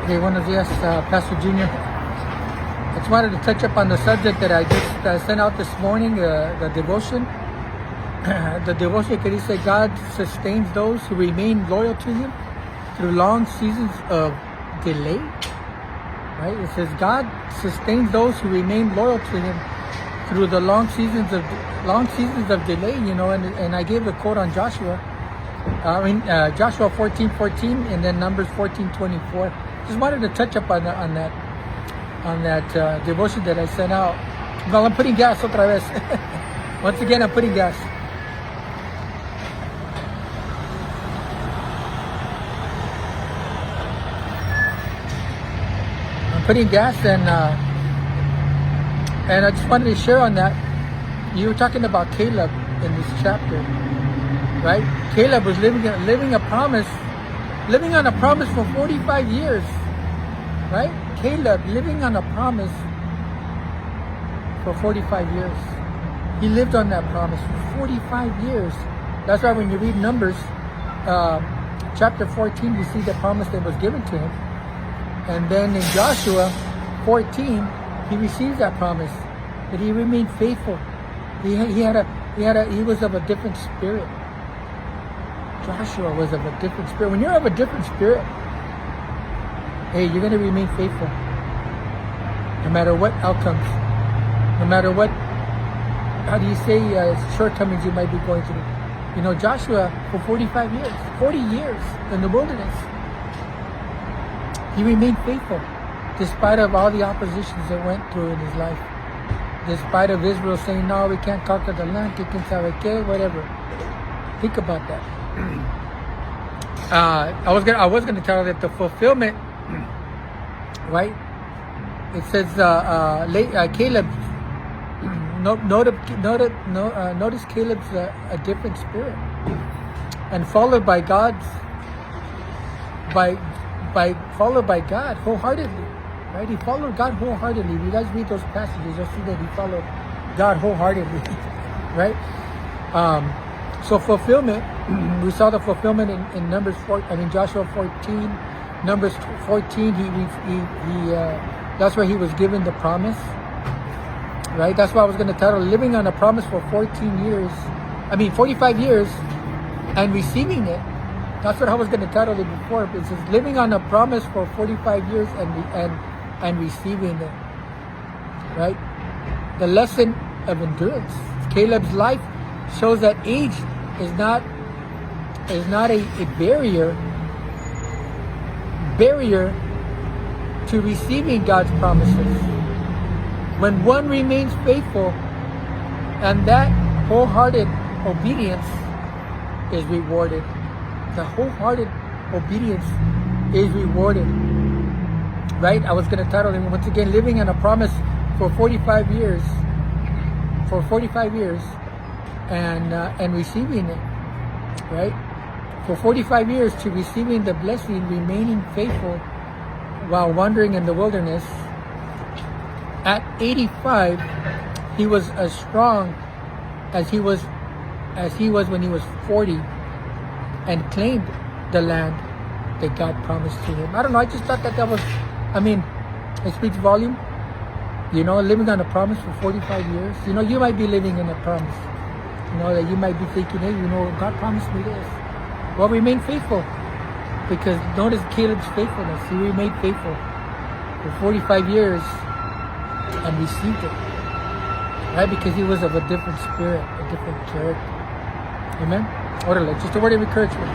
Okay, buenos días, Pastor Junior. I just wanted to touch up on the subject that I just sent out this morning, the devotion. The devotion que dice, God sustains those who remain loyal to Him through long seasons of delay. Right? It says God sustains those who remain loyal to Him through the long seasons of delay. You know, and I gave the quote on Joshua. Joshua 14:14 and then Numbers 14:24. Just wanted to touch up on that devotion that I sent out. Well, I'm putting gas otra vez. Once again, I'm putting gas. I'm putting gas, and I just wanted to share on that. You were talking about Caleb in this chapter, right? Caleb was living on a promise for 45 years, right? Caleb living on a promise for 45 years. He lived on that promise for 45 years. That's why when you read Numbers chapter 14, you see the promise that was given to him. And then in Joshua 14, he receives that promise, but he remained faithful. He was of a different spirit. Joshua was of a different spirit. When you're of a different spirit, hey, you're going to remain faithful. No matter what outcomes, no matter what, shortcomings you might be going through. You know, Joshua, for 45 years, 40 years in the wilderness, he remained faithful despite of all the oppositions that went through in his life. Despite of Israel saying, no, we can't conquer the land, whatever. Think about that. I was gonna tell you that the fulfillment, right? It says Caleb. Notice Caleb's a different spirit, and followed by God wholeheartedly. Right? He followed God wholeheartedly. If you guys read those passages, you'll see that he followed God wholeheartedly. Right? So fulfillment, we saw the fulfillment in Joshua 14, Numbers 14. That's where he was given the promise. Right? That's why I was going to title living on a promise for 45 years and receiving it. That's what I was going to title it before. It says living on a promise for 45 years and receiving it. Right? The lesson of endurance. Caleb's life shows that age is not a barrier to receiving God's promises. When one remains faithful, and that wholehearted obedience is rewarded. The wholehearted obedience is rewarded. Right? I was going to title it once again, living on a promise for 45 years. For 45 years. And receiving it, right? For 45 years to receiving the blessing, remaining faithful while wandering in the wilderness. At 85, he was as strong as he was when he was 40, and claimed the land that God promised to him. I don't know. I just thought that was, it speaks volume. You know, living on a promise for 45 years. You know, you might be living in a promise. You know, that you might be thinking, hey, God promised me this. Well, remain faithful. Because notice Caleb's faithfulness. He remained faithful for 45 years and received it. Right? Because he was of a different spirit, a different character. Amen? Orderly. Just a word of encouragement.